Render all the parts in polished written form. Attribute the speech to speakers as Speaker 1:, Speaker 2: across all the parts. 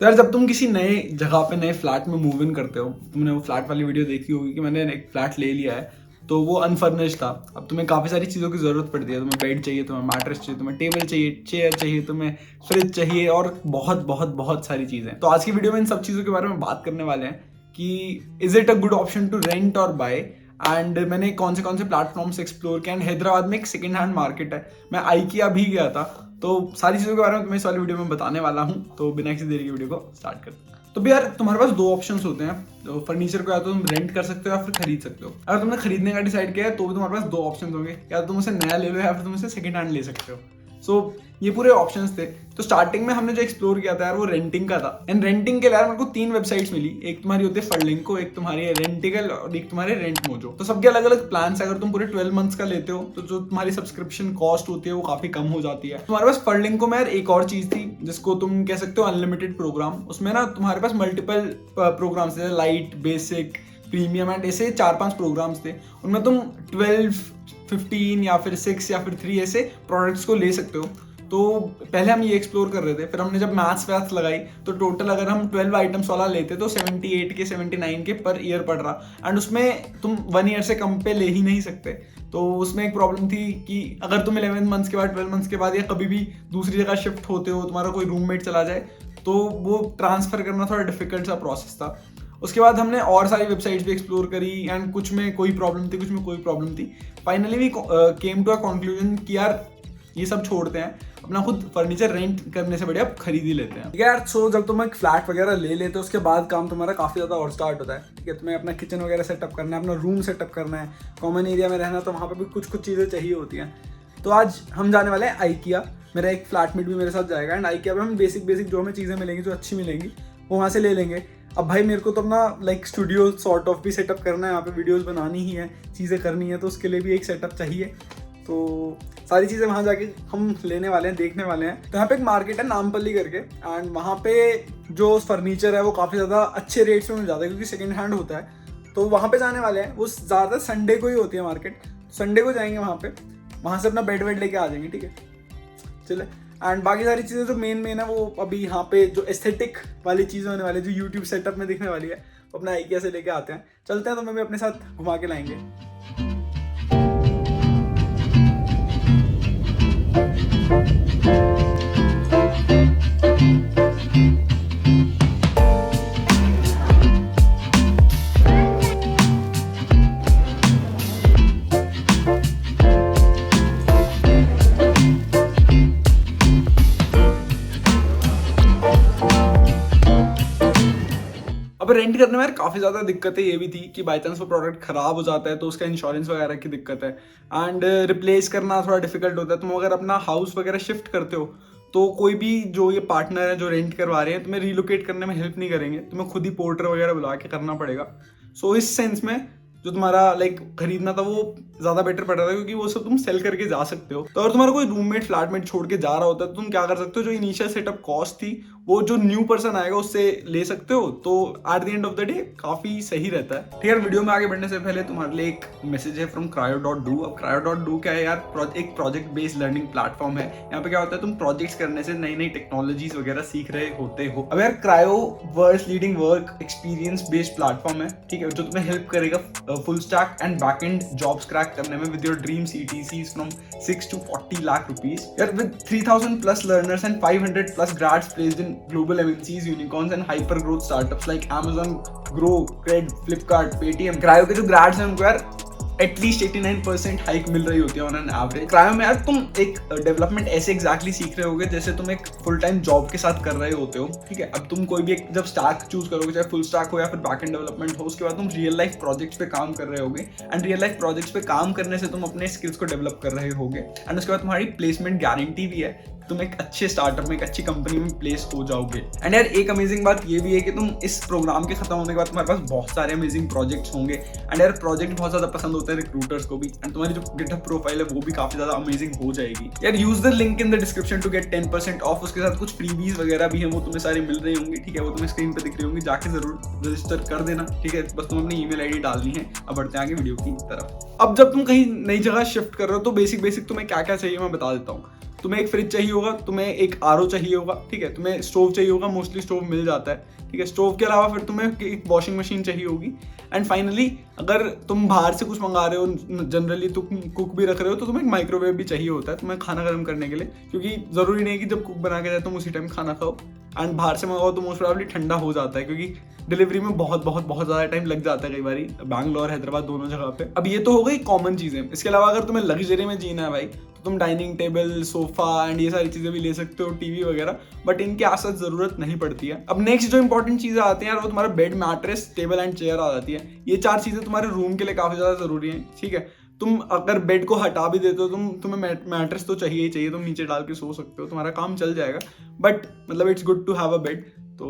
Speaker 1: तो यार जब तुम किसी नए जगह पे नए फ्लैट में मूव इन करते हो, तुमने वो फ्लैट वाली वीडियो देखी होगी कि मैंने एक फ्लैट ले लिया है, तो वो अनफर्निश्ड था। अब तुम्हें काफ़ी सारी चीज़ों की ज़रूरत पड़ती है। तुम्हें बेड चाहिए, तुम्हें मैट्रेस चाहिए, तुम्हें टेबल चाहिए, चेयर चाहिए, तुम्हें फ्रिज चाहिए और बहुत बहुत बहुत सारी चीज़ें। तो आज की वीडियो में इन सब चीज़ों के बारे में बात करने वाले हैं कि is it a good option to rent और बाय, एंड मैंने कौन से प्लेटफॉर्म्स एक्सप्लोर किया। एंड हैदराबाद में एक सेकेंड हैंड मार्केट है, मैं IKEA भी गया था। तो सारी चीज़ों के बारे में तुम्हें इस वाली वीडियो में बताने वाला हूँ। तो बिना किसी देरी की वीडियो को स्टार्ट करते हैं। तो भी यार तुम्हारे पास दो ऑप्शंस होते हैं। तो फर्नीचर को या तो तुम रेंट कर सकते हो या फिर खरीद सकते हो। अगर तुमने खरीदने का डिसाइड किया है तो भी तुम्हारे पास दो ऑप्शंस होंगे, या तो तुम उसे नया ले लो या फिर तुम उसे सेकंड हैंड ले सकते हो। सो ये पूरे ऑप्शंस थे। तो स्टार्टिंग में हमने जो एक्सप्लोर किया था यार वो रेंटिंग का था। एंड रेंटिंग के लिए यार मेरे को 3 वेबसाइट्स मिली। एक तुम्हारी होती है फर्लिंको, एक तुम्हारी है रेंटिकल और एक तुम्हारे रेंट मोजो। तो सबके अलग अलग प्लान है। अगर तुम पूरे 12 मंथ्स का लेते हो तो जो तुम्हारी सब्सक्रिप्शन कॉस्ट होती है वो काफी कम हो जाती है। तुम्हारे पास फर्लिंको में यार एक और चीज थी जिसको तुम कह सकते हो अनलिमिटेड प्रोग्राम। उसमें ना तुम्हारे पास मल्टीपल प्रोग्राम्स थे, लाइट, बेसिक, प्रीमियम एंड ऐसे 4-5 प्रोग्राम्स थे। उनमें तुम 12, 15 या फिर 6 या फिर 3 ऐसे प्रोडक्ट्स को ले सकते हो। तो पहले हम ये एक्सप्लोर कर रहे थे, फिर हमने जब मैथ्स वैथ्स लगाई तो टोटल अगर हम 12 आइटम्स वाला लेते तो 78 के 79 के पर ईयर पड़ रहा। एंड उसमें तुम 1 ईयर से कम पे ले ही नहीं सकते। तो उसमें एक प्रॉब्लम थी कि अगर तुम 11 मंथ्स के बाद, 12 मंथ्स के बाद या कभी भी दूसरी जगह शिफ्ट होते हो, तुम्हारा कोई रूममेट चला जाए तो वो ट्रांसफर करना थोड़ा डिफिकल्ट सा प्रोसेस था। उसके बाद हमने और सारी वेबसाइट्स भी एक्सप्लोर करी एंड कुछ में कोई प्रॉब्लम थी, कुछ में कोई प्रॉब्लम थी। Finally we came to a conclusion कि यार ये सब छोड़ते हैं, अपना खुद फर्नीचर रेंट करने से बढ़िया खरीद ही लेते हैं। ठीक है यार। सो जब तुम एक फ्लैट वगैरह ले लेते हो उसके बाद काम तुम्हारा काफ़ी ज़्यादा और स्टार्ट होता है। ठीक है, तुम्हें अपना किचन वगैरह सेटअप करना है, अपना रूम सेटअप करना है, कॉमन एरिया में रहना, तो वहाँ पर भी कुछ चीज़ें चाहिए होती हैं। तो आज हम जाने वाले हैं IKEA। मेरा एक फ्लैटमेट भी मेरे साथ जाएगा एंड IKEA पे हम बेसिक जो हमें चीज़ें मिलेंगी, जो अच्छी मिलेंगी, वो वहाँ से ले लेंगे। अब भाई मेरे को तो अपना लाइक स्टूडियो सॉर्ट ऑफ भी सेटअप करना है, यहाँ पे वीडियोस बनानी ही है, चीज़ें करनी है, तो उसके लिए भी एक सेटअप चाहिए। तो सारी चीज़ें वहाँ जाके हम लेने वाले हैं, देखने वाले हैं। तो यहाँ पे एक मार्केट है नामपल्ली करके, एंड वहाँ पे जो फर्नीचर है वो काफ़ी ज़्यादा अच्छे रेट्स में मिल जाता है क्योंकि सेकेंड हैंड होता है। तो वहाँ पे जाने वाले हैं। वो ज़्यादातर संडे को ही होती है मार्केट। संडे को जाएंगे वहाँ पे, वहाँ से अपना बेड वेड लेके आ जाएंगे। ठीक है, चले। एंड बाकी सारी चीज़ें जो मेन है वो अभी यहाँ पे जो एस्थेटिक वाली चीज़ें होने वाली है, जो यूट्यूब सेटअप में दिखने वाली है, वो अपना IKEA से लेके आते हैं। चलते हैं, तो मैं भी अपने साथ घुमा के लाएंगे। अब रेंट करने में यार काफ़ी ज़्यादा दिक्कतें ये भी थी कि बाई चांस वो प्रोडक्ट ख़राब हो जाता है तो उसका इंश्योरेंस वगैरह की दिक्कत है। एंड रिप्लेस करना थोड़ा डिफिकल्ट होता है। तुम अगर अपना हाउस वगैरह शिफ्ट करते हो तो कोई भी जो ये पार्टनर है जो रेंट करवा रहे हैं तुम्हें रिलोकेट करने में हेल्प नहीं करेंगे, तुम्हें खुद ही पोर्टर वगैरह बुला के करना पड़ेगा। सो इस सेंस में जो तुम्हारा लाइक खरीदना था वो ज़्यादा बेटर पड़ रहा था क्योंकि वो सब तुम सेल करके जा सकते हो। तो अगर तुम्हारा कोई रूममेट फ्लैटमेट छोड़ के जा रहा होता है तो तुम क्या कर सकते हो, जो इनिशियल सेटअप कॉस्ट थी वो जो न्यू पर्सन आएगा उससे ले सकते हो। तो at the end of the day काफ़ी सही रहता है। ठीक है, वीडियो में आगे बढ़ने से पहले तुम्हारे लिए एक मैसेज है फ्रॉम cryo.do। अब cryo.do क्या है यार, एक प्रोजेक्ट बेस्ड लर्निंग प्लेटफॉर्म है। यहाँ पे क्या होता है, तुम प्रोजेक्ट्स करने से नई नई टेक्नोलॉजीज वगैरह सीख रहे होते हो। अब यार Crio world's leading work experience based platform है। ठीक है, जो तुम्हें हेल्प करेगा full stack and back end jobs crack करने में with your dream CTCs from 6 to 40 lakh rupees। यार with 3000 plus learners and 500 plus grads placed in global MNCs, unicorns and hyper growth startups like Amazon, Grow, Cred, Flipkart, Paytm। Cryo के जो grades हैं उनको यार at least 89% hike मिल रही होती है on an average. Cryo में यार तुम एक डेवलपमेंट ऐसे एग्जैक्टली सीख रहे होगे जैसे तुम एक फुल टाइम जॉब के साथ कर रहे होते हो। ठीक है, अब तुम कोई भी एक जब स्टैक चूज करोगे, चाहे फुल स्टैक हो या फिर बैक एंड डेवलपमेंट हो, उसके बाद तुम रियल लाइफ प्रोजेक्ट्स पे काम कर रहे होगे। एंड रियल लाइफ प्रोजेक्ट्स पे काम करने से तुम अपने स्किल्स को डेवलप कर रहे होगे। एंड उसके बाद तुम्हारी प्लेसमेंट गारंटी भी है, तुम एक अच्छे स्टार्टअप में, एक अच्छी कंपनी में प्लेस हो जाओगे। एंड यार एक अमेजिंग बात ये भी है कि तुम इस प्रोग्राम के खत्म होने के बाद तुम्हारे पास बहुत सारे अमेजिंग प्रोजेक्ट्स होंगे। एंड यार प्रोजेक्ट बहुत ज्यादा पसंद होते हैं रिक्रूटर्स को भी। एंड तुम्हारी जो गिटहब प्रोफाइल है वो भी काफी ज्यादा अमेजिंग हो जाएगी। यार use the link in the description to get 10% off. उसके साथ कुछ फ्रीबीज वगैरह भी हैं, वो तुम्हें सारी मिल रही होंगी। ठीक है, वो तुम्हें स्क्रीन पे दिख रही होंगी, जाके जरूर रजिस्टर कर देना। ठीक है, बस तुम अपनी ईमेल ID डालनी है। अब बढ़ते हैं आगे वीडियो की तरफ। अब जब तुम कहीं नई जगह शिफ्ट कर रहे हो तो बेसिक तुम्हें क्या क्या चाहिए मैं बता देता हूँ। तुम्हें एक फ्रिज चाहिए होगा, तुम्हें एक आरओ चाहिए होगा, ठीक है, तुम्हें स्टोव चाहिए होगा, मोस्टली स्टोव मिल जाता है, ठीक है। स्टोव के अलावा फिर तुम्हें एक वॉशिंग मशीन चाहिए होगी। एंड फाइनली अगर तुम बाहर से कुछ मंगा रहे हो, जनरली तुम कुक भी रख रहे हो, तो तुम्हें एक माइक्रोवेव भी चाहिए होता है तुम्हें खाना गर्म करने के लिए, क्योंकि ज़रूरी नहीं है कि जब कुक बना के जाए तुम उसी टाइम खाना खाओ। एंड बाहर से मंगाओ तो मोस्ट प्रोबेबली ठंडा हो जाता है, क्योंकि डिलीवरी में बहुत ज़्यादा टाइम लग जाता है कई बारी, बैंगलोर हैदराबाद दोनों जगह पे। अब ये तो हो गई कॉमन चीज़ें। इसके अलावा अगर तुम्हें लग्जरी में जीना है भाई, तो तुम डाइनिंग टेबल, सोफा एंड ये सारी चीज़ें भी ले सकते हो, टीवी वगैरह, बट इनकी आसत ज़रूरत नहीं पड़ती है। अब नेक्स्ट जो इंपॉर्टेंट चीज़ें आती हैं यार, वो तुम्हारा bed, mattress, table and chair आ जाती है। ये 4 चीज़ें तुम्हारे रूम के लिए काफ़ी ज़्यादा ज़रूरी हैं, ठीक है। तुम अगर बेड को हटा भी देते हो, तुम्हें मैट्रेस तो चाहिए ही चाहिए, तुम नीचे डाल के सो सकते हो, तुम्हारा काम चल जाएगा, बट मतलब it's good to have a bed. तो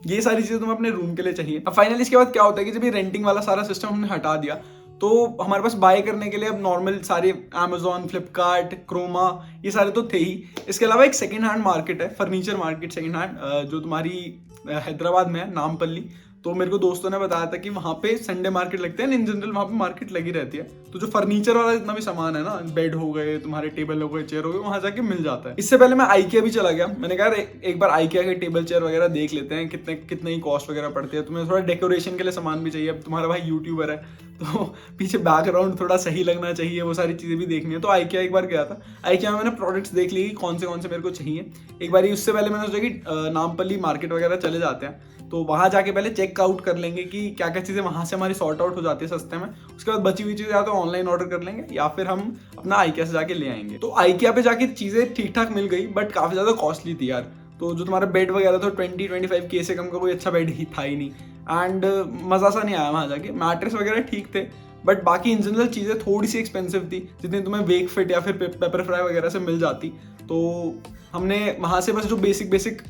Speaker 1: ये सारी चीज़ें तुम्हें अपने रूम के लिए चाहिए। अब फाइनली इसके बाद क्या होता है कि जब ये रेंटिंग वाला सारा सिस्टम हमने हटा दिया, तो हमारे पास बाय करने के लिए अब नॉर्मल सारे अमेजोन, फ्लिपकार्ट, क्रोमा, ये सारे तो थे ही। इसके अलावा एक सेकेंड हैंड मार्केट है, फर्नीचर मार्केट सेकेंड हैंड, जो तुम्हारी हैदराबाद में है, नामपल्ली। तो मेरे को दोस्तों ने बताया था कि वहाँ पे संडे मार्केट लगते हैं, इन जनरल वहाँ पे मार्केट लगी रहती है। तो जो फर्नीचर वाला जितना भी सामान है ना, बेड हो गए, तुम्हारे टेबल हो गए, चेयर हो गए, वहाँ जाके मिल जाता है। इससे पहले मैं आइकिया भी चला गया। मैंने कहा एक बार आइकिया के टेबल चेयर वगैरह देख लेते हैं, कितने ही कॉस्ट वगैरह पड़ती है। तुम्हें थोड़ा डेकोरेशन के लिए सामान भी चाहिए, अब तुम्हारा भाई यूट्यूबर है तो पीछे बैकग्राउंड थोड़ा सही लगना चाहिए, वो सारी चीज़ें भी देखनी है। तो आइकिया एक बार गया था, आइकिया में मैंने प्रोडक्ट्स देख ली कौन से मेरे को चाहिए। एक बार उससे पहले मैंने सोचा कि नामपल्ली मार्केट वगैरह चले जाते हैं, तो वहाँ जाके पहले चेक आउट कर लेंगे कि क्या क्या चीज़ें वहाँ से हमारी सॉर्ट आउट हो जाती है सस्ते में। उसके बाद बची हुई चीज़ें या तो ऑनलाइन ऑर्डर कर लेंगे या फिर हम अपना आइकिया से जाके ले आएंगे। तो आइकिया पे जाके चीज़ें ठीक ठाक मिल गई, बट काफ़ी ज़्यादा कॉस्टली थी यार। तो जो तुम्हारा बेड वगैरह था 20-25 के से कम का कोई अच्छा बेड ही था ही नहीं। एंड मज़ा सा नहीं आया वहाँ जाके। मैट्रेस वगैरह ठीक थे, बट बाकी इन जनरल चीज़ें थोड़ी सी एक्सपेंसिव थी, जितनी तुम्हें वेक फिट या फिर पेपर फ्राई वगैरह से मिल जाती। तो हमने वहाँ से बस जो बेसिक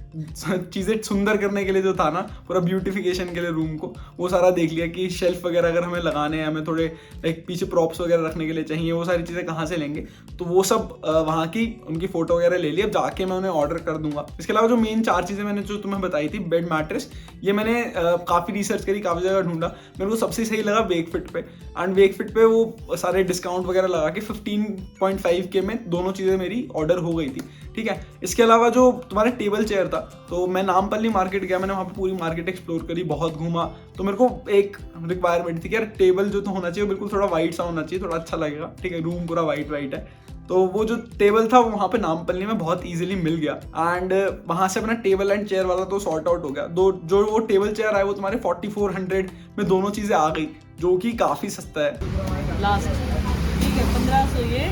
Speaker 1: चीज़ें सुंदर करने के लिए जो था ना, पूरा ब्यूटिफिकेशन के लिए रूम को, वो सारा देख लिया कि शेल्फ वगैरह अगर हमें लगाने हैं, हमें थोड़े लाइक पीछे प्रॉप्स वगैरह रखने के लिए चाहिए, वो सारी चीज़ें कहाँ से लेंगे। तो वो सब वहाँ की उनकी फ़ोटो वगैरह ले ली, अब जाके मैं उन्हें ऑर्डर कर दूंगा। इसके अलावा जो मेन 4 चीज़ें मैंने जो तुम्हें बताई थी, बेड, मैट्रेस, ये मैंने काफ़ी रिसर्च करी, काफ़ी जगह ढूंढा, मेरे को सबसे सही लगा वेकफिट पे। एंड वेकफिट पे वो सारे डिस्काउंट वगैरह लगा के 15.5K में दोनों चीज़ें मेरी ऑर्डर हो गई थी, ठीक है। इसके अलावा जो तुम्हारा टेबल चेयर था, तो मैं नामपल्ली मार्केट गया, मैंने वहाँ पे पूरी मार्केट एक्सप्लोर करी, बहुत घूमा। तो मेरे को एक रिक्वायरमेंट थी कि यार टेबल जो तो होना चाहिए बिल्कुल थोड़ा वाइट सा होना चाहिए, थोड़ा अच्छा लगेगा, ठीक है, रूम पूरा वाइट है। तो वो जो टेबल था वहाँ पे नामपल्ली में बहुत इजीली मिल गया। एंड वहाँ से अपना टेबल एंड चेयर वाला तो सॉर्ट आउट हो गया। जो वो टेबल चेयर आए वो तुम्हारे 4400 में दोनों चीज़ें आ गई, जो कि काफ़ी सस्ता है।
Speaker 2: लास्ट ठीक है, 1500 ये,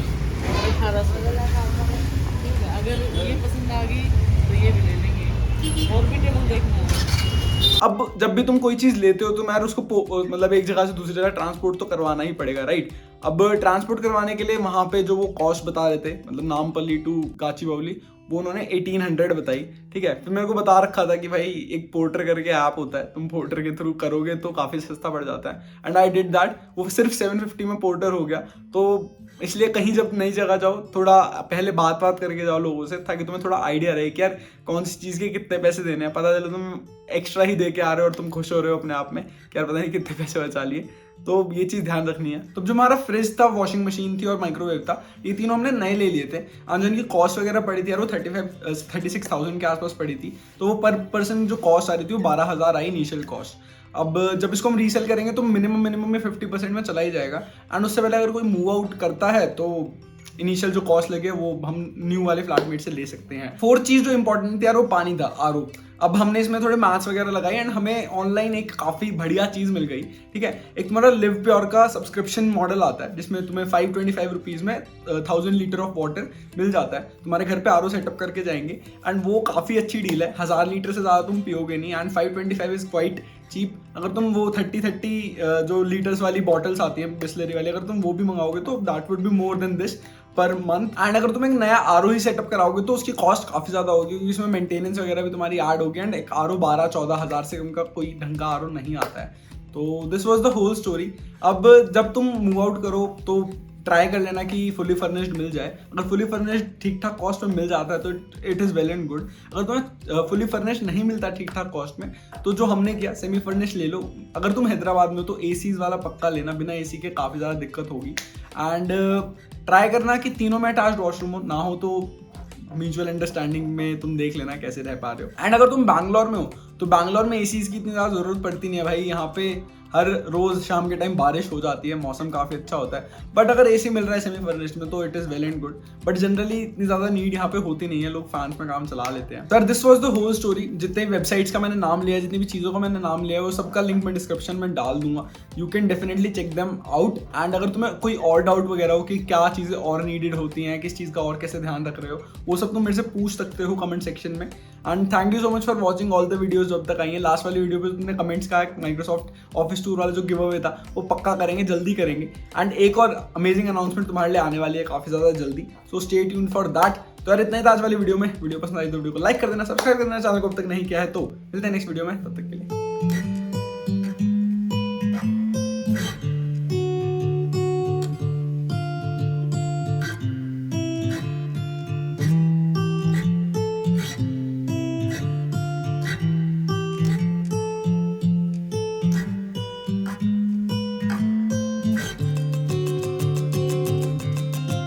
Speaker 2: 1800। अगर ये पसंद आ गई तो ये भी ले लेंगे, और भी टेबल देखना है।
Speaker 1: अब जब भी तुम कोई चीज़ लेते हो तो यार उसको मतलब एक जगह से दूसरी जगह ट्रांसपोर्ट तो करवाना ही पड़ेगा, राइट। अब ट्रांसपोर्ट करवाने के लिए वहाँ पे जो वो कॉस्ट बता रहे थे, मतलब नामपल्ली टू गाचीबावली, वो उन्होंने 1800 बताई, ठीक है। फिर मेरे को बता रखा था कि भाई एक पोर्टर करके ऐप होता है, तुम पोर्टर के थ्रू करोगे तो काफ़ी सस्ता पड़ जाता है। एंड आई डिड दैट, वो सिर्फ 750 में पोर्टर हो गया। तो इसलिए कहीं जब नई जगह जाओ, थोड़ा पहले बात करके जाओ लोगों से, ताकि तुम्हें थोड़ा आइडिया रहे कि यार कौन सी चीज़ के कितने पैसे देने हैं। पता चले तुम एक्स्ट्रा ही दे के आ रहे हो और तुम खुश हो रहे हो अपने आप में कि यार पता नहीं कितने पैसे बचा लिए। तो ये चीज़ ध्यान रखनी है। तो जो हमारा फ्रिज था, वॉशिंग मशीन थी और माइक्रोवेव था, ये तीनों हमने नए ले लिए थे। और जिनकी कॉस्ट वगैरह पड़ी थी यार वो 36,000 के आसपास पड़ी थी। तो वो पर पर्सन जो कॉस्ट आ रही थी वो 12,000 आई इनिशियल कॉस्ट। अब जब इसको हम रीसेल करेंगे तो मिनिमम में 50% में चला ही जाएगा। एंड उससे पहले अगर कोई मूव आउट करता है तो इनिशियल जो कॉस्ट लगे वो हम न्यू वाले फ्लैटमेट से ले सकते हैं। 4th चीज़ जो इंपॉर्टेंट थी यार वो पानी था, आरओ। अब हमने इसमें थोड़े मैथ्स वगैरह लगाए एंड हमें ऑनलाइन एक काफ़ी बढ़िया चीज़ मिल गई, ठीक है। एक तुम्हारा लिव प्योर का सब्सक्रिप्शन मॉडल आता है, जिसमें तुम्हें 525 रुपीज़ में 1000 लीटर ऑफ वाटर मिल जाता है। तुम्हारे घर पे आरओ सेटअप करके जाएंगे एंड वो काफ़ी अच्छी डील है। 1000 लीटर से ज़्यादा तुम पियोगे नहीं एंड 525 इज़ क्वाइट चीप। अगर तुम वो 30 जो लीटर्स वाली बॉटल्स आती हैं बिस्लरी वाली, अगर तुम वो भी मंगाओगे तो that would be more than this per month. And अगर तुम एक नया आरओ ही सेटअप कराओगे तो उसकी कॉस्ट काफ़ी ज़्यादा होगी, क्योंकि इसमें मेंटेनेंस वगैरह भी तुम्हारी ऐड होगी। एंड एक आरओ 12-14 हज़ार से उनका कोई ढंग का आरओ नहीं आता है। तो this was the whole story. अब जब तुम मूव आउट करो तो ट्राई कर लेना कि फुली फर्निश्ड मिल जाए। अगर फुली फर्निश्ड ठीक ठाक कॉस्ट में मिल जाता है तो it is well and good. अगर तुम्हें फुली फर्निश्ड नहीं मिलता ठीक ठाक कॉस्ट में, तो जो हमने किया सेमी फर्निश्ड ले लो। अगर तुम हैदराबाद में हो तो एसीज वाला पक्का लेना, बिना एसी के काफ़ी ज़्यादा दिक्कत होगी। एंड ट्राई करना कि तीनों में अटैच्ड वॉशरूम हो, ना हो तो म्यूचुअल अंडरस्टैंडिंग में तुम देख लेना कैसे रह पा रहे हो। एंड अगर तुम बैंगलोर में हो तो बैंगलोर में एसीज की इतनी ज़्यादा ज़रूरत पड़ती नहीं है भाई। यहाँ पे हर रोज़ शाम के टाइम बारिश हो जाती है, मौसम काफ़ी अच्छा होता है। बट अगर एसी मिल रहा है सेमी फर्निश्ड में तो it is well and good, but generally इतनी ज़्यादा नीड यहाँ पे होती नहीं है, लोग फैंस में काम चला लेते हैं। Sir this was the whole story. जितने वेबसाइट्स का मैंने नाम लिया, जितनी भी चीज़ों का मैंने नाम लिया है, वो सबका लिंक मैं डिस्क्रिप्शन में डाल दूंगा। You can definitely check them out. And अगर तुम्हें कोई और डाउट वगैरह हो कि क्या चीज़ें और नीडेड होती हैं, किस चीज़ का और कैसे ध्यान रख रहे हो, वो सब तुम मेरे से पूछ सकते हो कमेंट सेक्शन में। And thank you so much for watching all the videos जो अब तक आई है। लास्ट वाली वीडियो पे तुमने कमेंट्स कहा माइक्रोसॉफ्ट ऑफिस टूर वाला जो गिव अवे था वो पक्का करेंगे, जल्दी करेंगे। एंड एक और अमेजिंग अनाउंसमेंट तुम्हारे लिए आने वाली है काफ़ी ज़्यादा जल्दी, so stay tuned for that. तो यार इतना ही था आज वाली वीडियो में। वीडियो पसंद आई तो वीडियो को लाइक कर देना, सब्सक्राइब कर देना चैनल को अब तक नहीं किया है तो। मिलते हैं नेक्स्ट वीडियो में, तब तक के लिए।